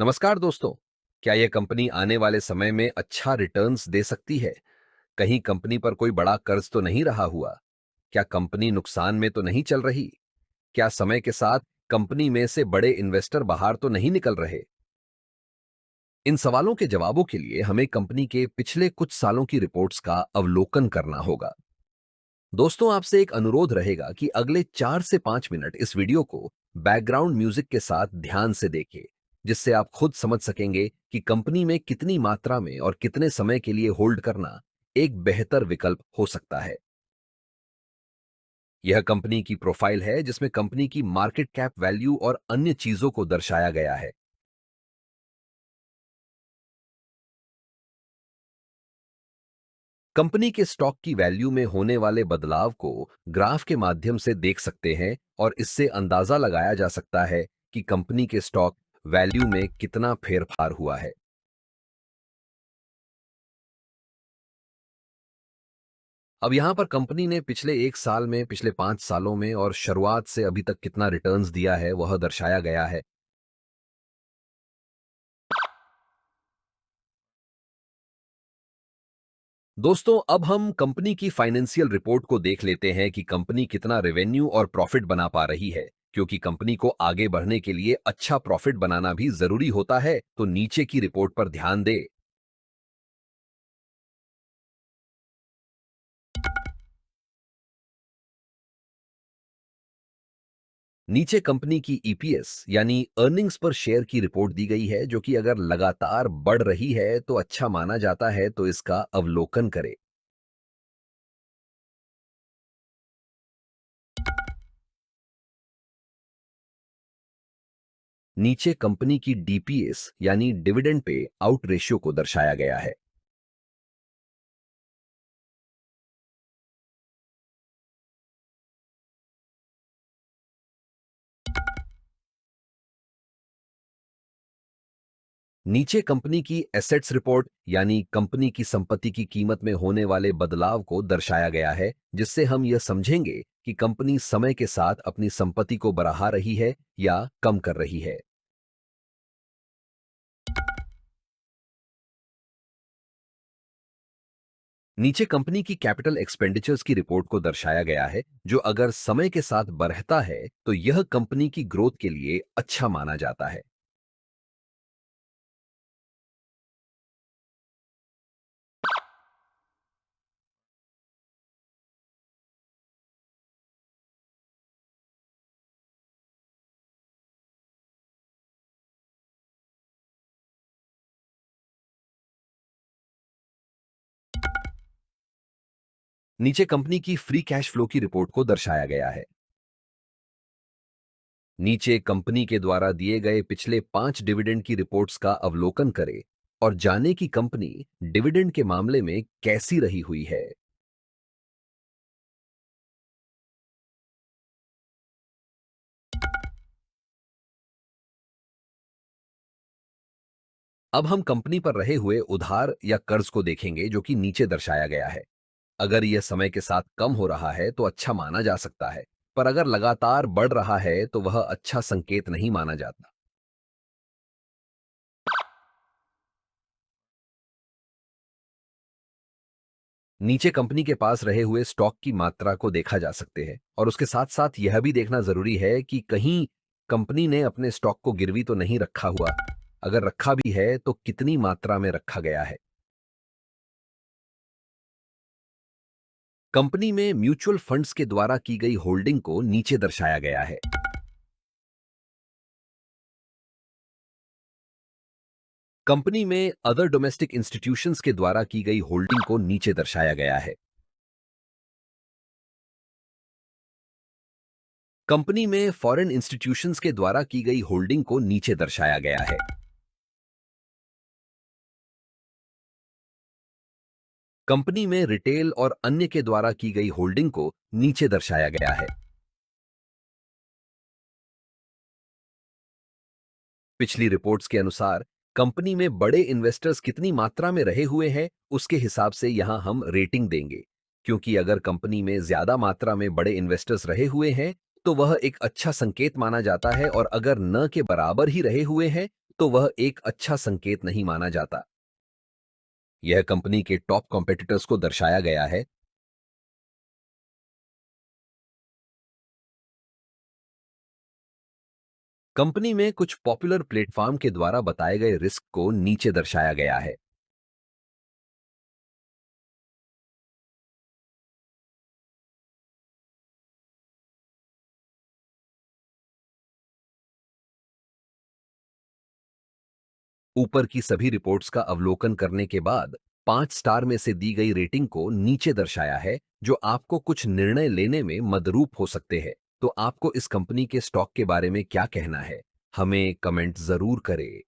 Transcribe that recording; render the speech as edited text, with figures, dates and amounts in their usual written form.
नमस्कार दोस्तों। क्या यह कंपनी आने वाले समय में अच्छा रिटर्न्स दे सकती है? कहीं कंपनी पर कोई बड़ा कर्ज तो नहीं रहा हुआ? क्या कंपनी नुकसान में तो नहीं चल रही? क्या समय के साथ कंपनी में से बड़े इन्वेस्टर बाहर तो नहीं निकल रहे? इन सवालों के जवाबों के लिए हमें कंपनी के पिछले कुछ सालों की रिपोर्ट्स का अवलोकन करना होगा। दोस्तों, आपसे एक अनुरोध रहेगा कि अगले 4 से 5 मिनट इस वीडियो को बैकग्राउंड म्यूजिक के साथ ध्यान से देखें, जिससे आप खुद समझ सकेंगे कि कंपनी में कितनी मात्रा में और कितने समय के लिए होल्ड करना एक बेहतर विकल्प हो सकता है। यह कंपनी की प्रोफाइल है, जिसमें कंपनी की मार्केट कैप वैल्यू और अन्य चीजों को दर्शाया गया है। कंपनी के स्टॉक की वैल्यू में होने वाले बदलाव को ग्राफ के माध्यम से देख सकते हैं और इससे अंदाजा लगाया जा सकता है कि कंपनी के स्टॉक वैल्यू में कितना फेरफार हुआ है। अब यहां पर कंपनी ने पिछले 1 साल में, पिछले 5 सालों में और शुरुआत से अभी तक कितना रिटर्न्स दिया है वह दर्शाया गया है। दोस्तों, अब हम कंपनी की फाइनेंशियल रिपोर्ट को देख लेते हैं कि कंपनी कितना रेवेन्यू और प्रॉफिट बना पा रही है। क्योंकि कंपनी को आगे बढ़ने के लिए अच्छा प्रॉफिट बनाना भी जरूरी होता है, तो नीचे की रिपोर्ट पर ध्यान दे। नीचे कंपनी की ईपीएस यानी अर्निंग्स पर शेयर की रिपोर्ट दी गई है, जो कि अगर लगातार बढ़ रही है तो अच्छा माना जाता है, तो इसका अवलोकन करें। नीचे कंपनी की डीपीएस यानी डिविडेंड पे आउट रेशियो को दर्शाया गया है। नीचे कंपनी की एसेट्स रिपोर्ट यानी कंपनी की संपत्ति की कीमत में होने वाले बदलाव को दर्शाया गया है, जिससे हम यह समझेंगे कि कंपनी समय के साथ अपनी संपत्ति को बढ़ा रही है या कम कर रही है। नीचे कंपनी की कैपिटल एक्सपेंडिचर्स की रिपोर्ट को दर्शाया गया है, जो अगर समय के साथ बढ़ता है तो यह कंपनी की ग्रोथ के लिए अच्छा माना जाता है। नीचे कंपनी की फ्री कैश फ्लो की रिपोर्ट को दर्शाया गया है। नीचे कंपनी के द्वारा दिए गए पिछले 5 डिविडेंड की रिपोर्ट्स का अवलोकन करें और जाने कि कंपनी डिविडेंड के मामले में कैसी रही हुई है। अब हम कंपनी पर रहे हुए उधार या कर्ज को देखेंगे, जो कि नीचे दर्शाया गया है। अगर यह समय के साथ कम हो रहा है तो अच्छा माना जा सकता है, पर अगर लगातार बढ़ रहा है तो वह अच्छा संकेत नहीं माना जाता। नीचे कंपनी के पास रहे हुए स्टॉक की मात्रा को देखा जा सकते हैं और उसके साथ साथ यह भी देखना जरूरी है कि कहीं कंपनी ने अपने स्टॉक को गिरवी तो नहीं रखा हुआ। अगर रखा भी है तो कितनी मात्रा में रखा गया है। कंपनी में म्यूचुअल फंड्स के द्वारा की गई होल्डिंग को नीचे दर्शाया गया है। कंपनी में अदर डोमेस्टिक इंस्टीट्यूशंस के द्वारा की गई होल्डिंग को नीचे दर्शाया गया है। कंपनी में फॉरेन इंस्टीट्यूशंस के द्वारा की गई होल्डिंग को नीचे दर्शाया गया है। कंपनी में रिटेल और अन्य के द्वारा की गई होल्डिंग को नीचे दर्शाया गया है। पिछली रिपोर्ट्स के अनुसार कंपनी में बड़े इन्वेस्टर्स कितनी मात्रा में रहे हुए हैं, उसके हिसाब से यहां हम रेटिंग देंगे। क्योंकि अगर कंपनी में ज्यादा मात्रा में बड़े इन्वेस्टर्स रहे हुए हैं तो वह एक अच्छा संकेत माना जाता है, और अगर न के बराबर ही रहे हुए हैं तो वह एक अच्छा संकेत नहीं माना जाता। यह कंपनी के टॉप कॉम्पिटिटर्स को दर्शाया गया है। कंपनी में कुछ पॉपुलर प्लेटफॉर्म के द्वारा बताए गए रिस्क को नीचे दर्शाया गया है। ऊपर की सभी रिपोर्ट्स का अवलोकन करने के बाद 5 स्टार में से दी गई रेटिंग को नीचे दर्शाया है, जो आपको कुछ निर्णय लेने में मदरूप हो सकते हैं। तो आपको इस कंपनी के स्टॉक के बारे में क्या कहना है? हमें कमेंट जरूर करें।